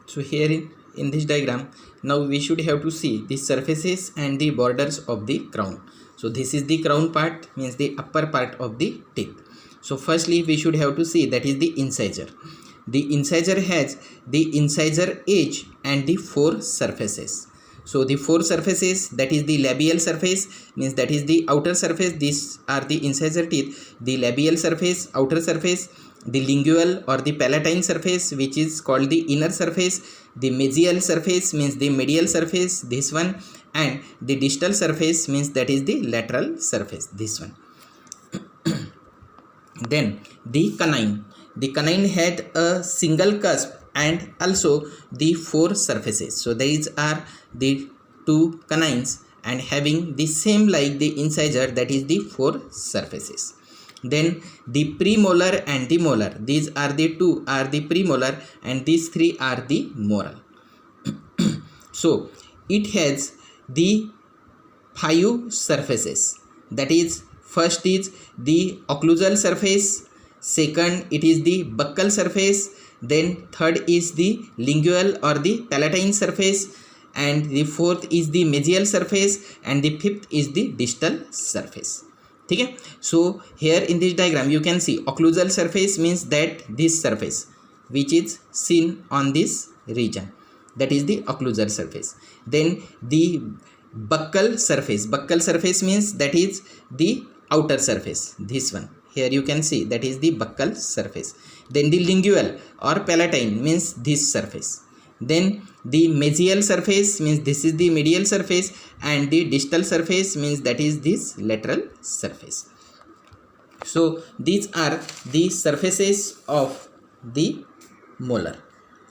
So here in this diagram, now we should have to see the surfaces and the borders of the crown. So this is the crown part, means the upper part of the teeth. So firstly we should have to see that is the incisor. The incisor has the incisor edge and the four surfaces. So the four surfaces, that is the labial surface, means that is the outer surface. These are the incisor teeth. The labial surface, outer surface, the lingual or the palatine surface, which is called the inner surface, the mesial surface means the medial surface, this one, and the distal surface means that is the lateral surface, this one. Then the canine had a single cusp and also the four surfaces. So these are the two canines and having the same like the incisor, that is the four surfaces. Then the premolar and the molar, these are the two are the premolar and these three are the molar. So it has the five surfaces, that is first is the occlusal surface, second it is the buccal surface, then third is the lingual or the palatine surface, and the fourth is the mesial surface, and the fifth is the distal surface. Okay, so here in this diagram you can see occlusal surface means that this surface which is seen on this region, that is the occlusal surface. Then the buccal surface means that is the outer surface, this one here you can see, that is the buccal surface. Then the lingual or palatine means this surface. Then the mesial surface means this is the medial surface, and the distal surface means that is this lateral surface. So these are the surfaces of the molar.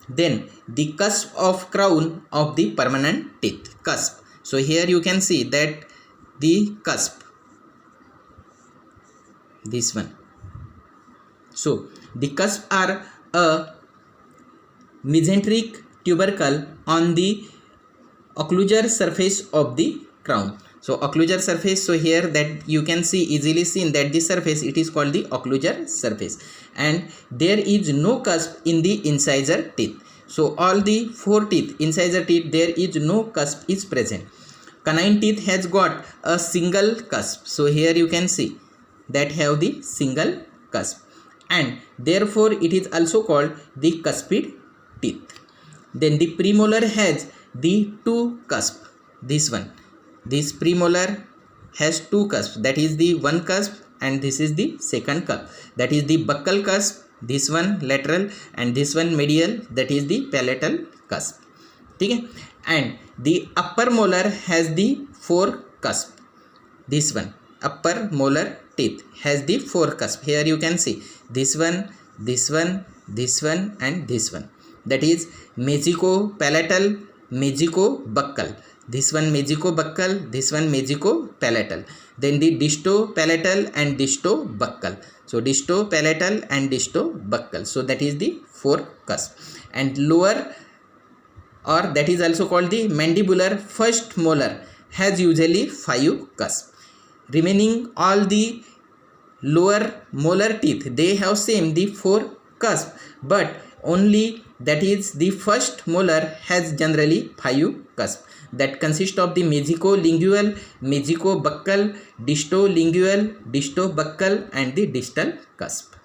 Then the cusp of crown of the permanent teeth, cusp. So here you can see that the cusp, this one. So the cusp are a mesenteric tubercle on the occlusal surface of the crown. So occlusal surface, so here that you can see easily seen that this surface, it is called the occlusal surface, and there is no cusp in the incisor teeth. So all the four teeth, incisor teeth, there is no cusp is present. Canine teeth has got a single cusp. So here you can see that have the single cusp, and therefore it is also called the cuspid teeth. Then the premolar has the two cusp, this one, this premolar has two cusps, that is the one cusp and this is the second cusp, that is the buccal cusp, this one lateral, and this one medial, that is the palatal cusp. Okay? And the upper molar has the four cusp, this one upper molar teeth has the four cusp. Here you can see this one, this one, this one, and this one, that is mesico-palatal, mesico-buccal, this one mesico-buccal, this one mesico-palatal. Then the disto-palatal and disto-buccal. So disto-palatal and disto-buccal. So that is the four cusp. And lower, or that is also called the mandibular first molar, has usually five cusp. Remaining all the lower molar teeth, they have same the four cusp, but only that is the first molar has generally five cusp, that consist of the mesico-lingual, mesico-buccal, disto-lingual, disto-buccal, and the distal cusp.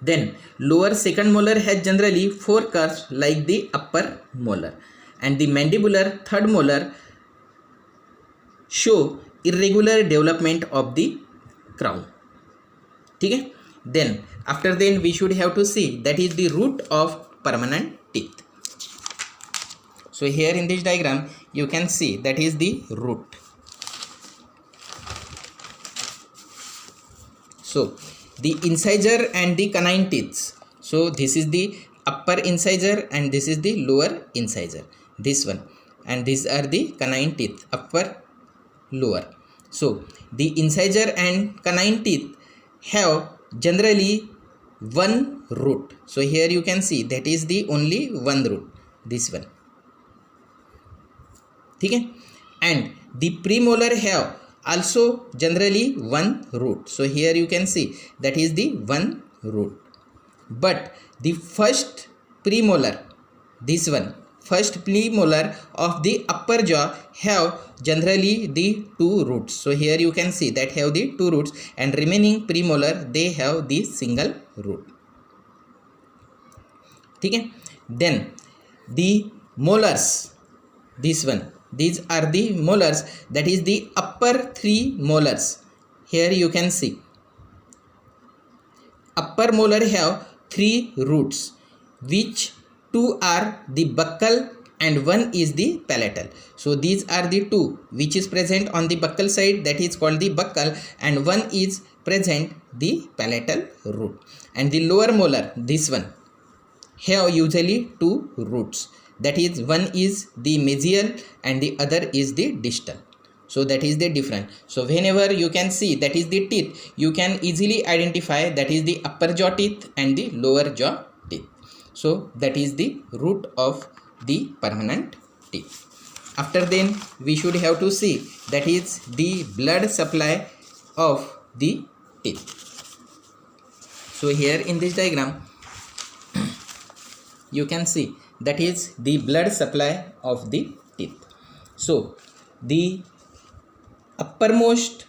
Then lower second molar has generally four cusps like the upper molar, and the mandibular third molar show irregular development of the crown. Okay? Then after then we should have to see that is the root of permanent teeth. So here in this diagram you can see that is the root. So the incisor and the canine teeth. So this is the upper incisor and this is the lower incisor, this one, and these are the canine teeth, upper, lower. So the incisor and canine teeth have generally one root. So here you can see that is the only one root, this one. Okay? And the premolar have also generally one root. So here you can see that is the one root. But the first premolar this one, first premolar of the upper jaw have generally the two roots. So here you can see that have the two roots, and remaining premolar they have the single root. Okay. Then the molars, this one, these are the molars, that is the upper three molars. Here you can see upper molar have three roots, which two are the buccal and one is the palatal. So these are the two which is present on the buccal side, that is called the buccal, and one is present the palatal root. And the lower molar, this one, have usually two roots, that is one is the mesial and the other is the distal. So that is the difference. So whenever you can see that is the teeth, you can easily identify that is the upper jaw teeth and the lower jaw teeth. So that is the root of the permanent teeth. After then we should have to see that is the blood supply of the teeth. So here in this diagram you can see that is the blood supply of the teeth. So the uppermost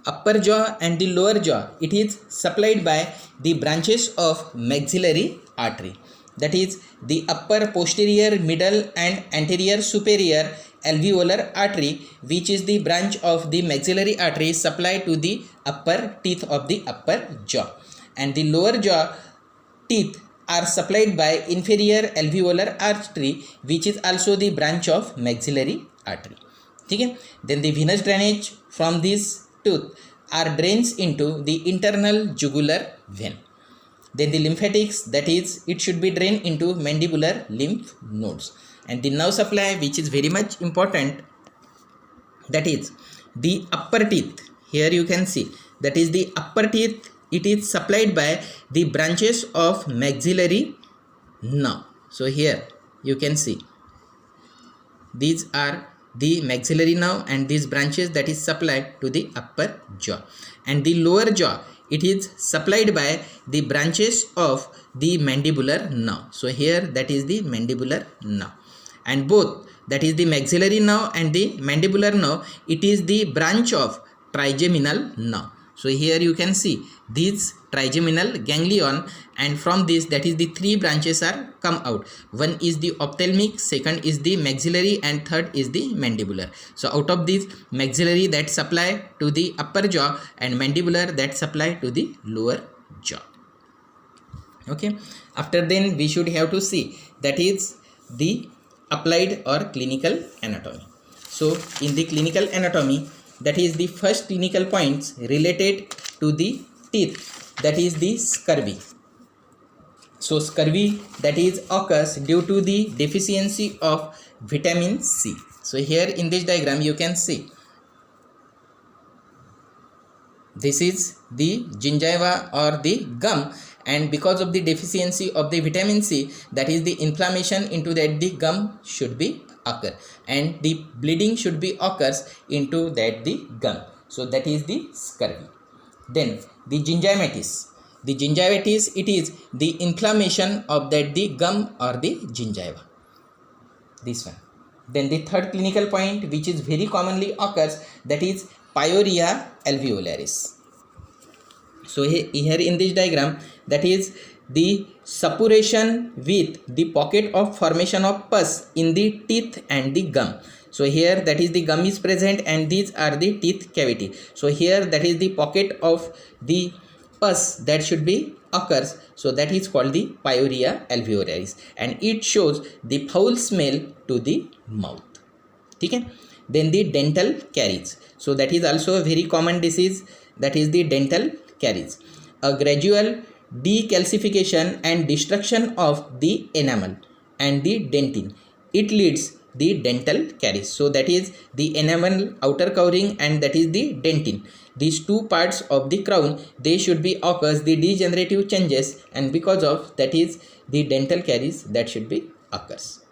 upper jaw and the lower jaw, it is supplied by the branches of maxillary artery, that is the upper posterior, middle and anterior superior alveolar artery, which is the branch of the maxillary artery supplied to the upper teeth of the upper jaw. And the lower jaw teeth are supplied by inferior alveolar artery, which is also the branch of maxillary artery. Okay. Then the venous drainage from this tooth are drains into the internal jugular vein. Then the lymphatics, that is it should be drained into mandibular lymph nodes. And the nerve supply, which is very much important, that is the upper teeth. Here you can see that is the upper teeth, it is supplied by the branches of maxillary nerve. So here you can see these are the maxillary nerve and these branches that is supplied to the upper jaw. And the lower jaw, it is supplied by the branches of the mandibular nerve. So here that is the mandibular nerve, and both, that is the maxillary nerve and the mandibular nerve, it is the branch of trigeminal nerve. So here you can see these trigeminal ganglion, and from this, that is the three branches are come out. One is the ophthalmic, second is the maxillary, and third is the mandibular. So out of this, maxillary that supply to the upper jaw and mandibular that supply to the lower jaw. Okay. After then we should have to see that is the applied or clinical anatomy. So in the clinical anatomy, that is the first clinical points related to the teeth, that is the scurvy. So scurvy, that is occurs due to the deficiency of vitamin C. So here in this diagram you can see this is the gingiva or the gum, and because of the deficiency of the vitamin C, that is the inflammation into that the gum should be occur, and the bleeding should be occurs into that the gum. So that is the scurvy. Then the gingivitis. The gingivitis, it is the inflammation of that the gum or the gingiva, this one. Then the third clinical point, which is very commonly occurs, that is pyorrhea alveolaris. So here in this diagram, that is the suppuration with the pocket of formation of pus in the teeth and the gum. So here that is the gum is present and these are the teeth cavity. So here that is the pocket of the pus that should be occurs. So that is called the pyorrhea alveolaris, and it shows the foul smell to the mouth. Okay. Then the dental caries. So that is also a very common disease, that is the dental caries. A gradual decalcification and destruction of the enamel and the dentin, it leads the dental caries. So that is the enamel outer covering and that is the dentin. These two parts of the crown, they should be occurs the degenerative changes, and because of that is the dental caries that should be occurs.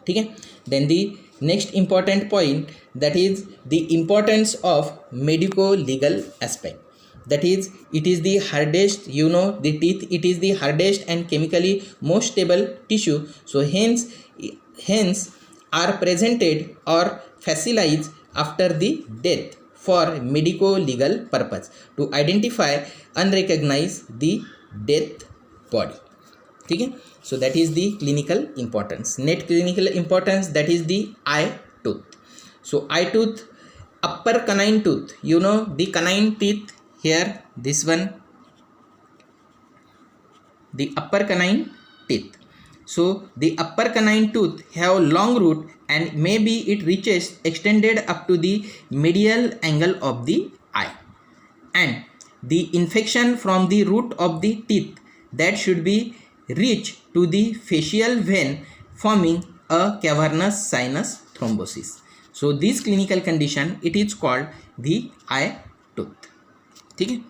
Okay. Then the next important point, that is the importance of medico-legal aspect. that is it is the hardest, you know, the teeth, it is the hardest and chemically most stable tissue. So hence are presented or facilized after the death for medico-legal purpose to identify unrecognize the death body. ठीक है, so that is the clinical importance. Net clinical importance, that is the eye tooth. So eye tooth, upper canine tooth, you know, the canine teeth here, this one, the upper canine teeth. So the upper canine tooth have long root and maybe it reaches extended up to the medial angle of the eye, and the infection from the root of the teeth that should be reach to the facial vein, forming a cavernous sinus thrombosis. So this clinical condition, it is called the eye tooth. ठीक है,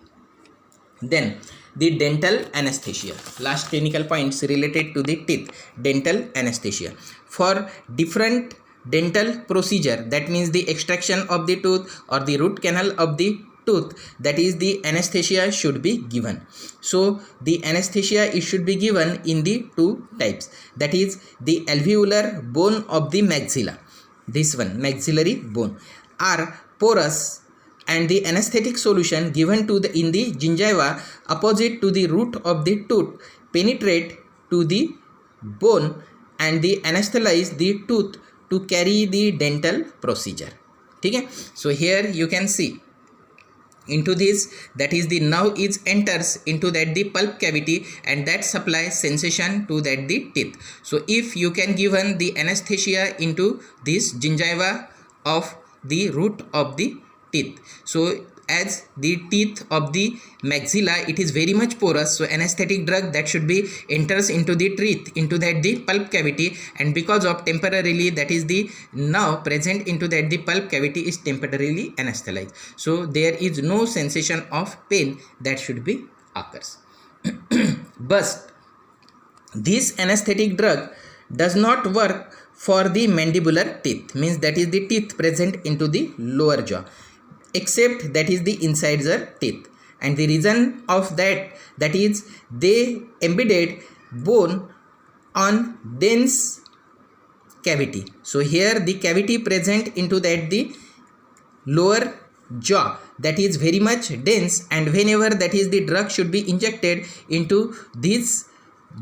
then the dental anesthesia, last clinical points related to the teeth. Dental anesthesia for different dental procedure, that means the extraction of the tooth or the root canal of the tooth, that is the anesthesia should be given. So the anesthesia, it should be given in the two types, that is the alveolar bone of the maxilla, this one maxillary bone, are porous, and the anesthetic solution given to the in the gingiva opposite to the root of the tooth penetrate to the bone and the anesthetize the tooth to carry the dental procedure. ठीक है, so here you can see into this, that is the nerve is enters into that the pulp cavity and that supplies sensation to that the teeth. So if you can given the anesthesia into this gingiva of the root of the teeth, so as the teeth of the maxilla, it is very much porous, so anesthetic drug that should be enters into the teeth, into that the pulp cavity, and because of temporarily, that is the nerve present into that the pulp cavity is temporarily anesthetized, so there is no sensation of pain that should be occurs. But this anesthetic drug does not work for the mandibular teeth, means that is the teeth present into the lower jaw, except that is the incisor teeth, and the reason of that, that is they embedded bone on dense cavity. So here the cavity present into that the lower jaw, that is very much dense, and whenever that is the drug should be injected into these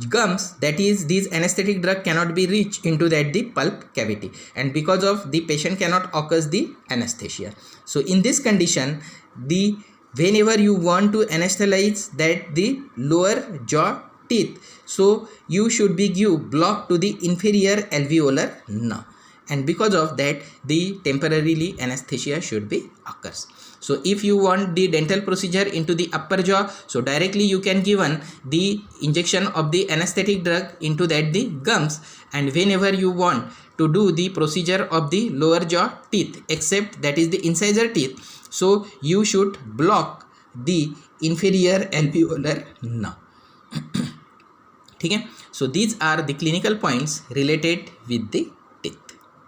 gums, that is this anesthetic drug cannot be reached into that the pulp cavity, and because of the patient cannot occurs the anesthesia. So in this condition, the whenever you want to anesthetize that the lower jaw teeth, so you should be give block to the inferior alveolar nerve, and because of that the temporarily anesthesia should be occurs. So if you want the dental procedure into the upper jaw, so directly you can given the injection of the anesthetic drug into that the gums, and whenever you want to do the procedure of the lower jaw teeth, except that is the incisor teeth, so you should block the inferior alveolar nerve. ठीक है, so these are the clinical points related with the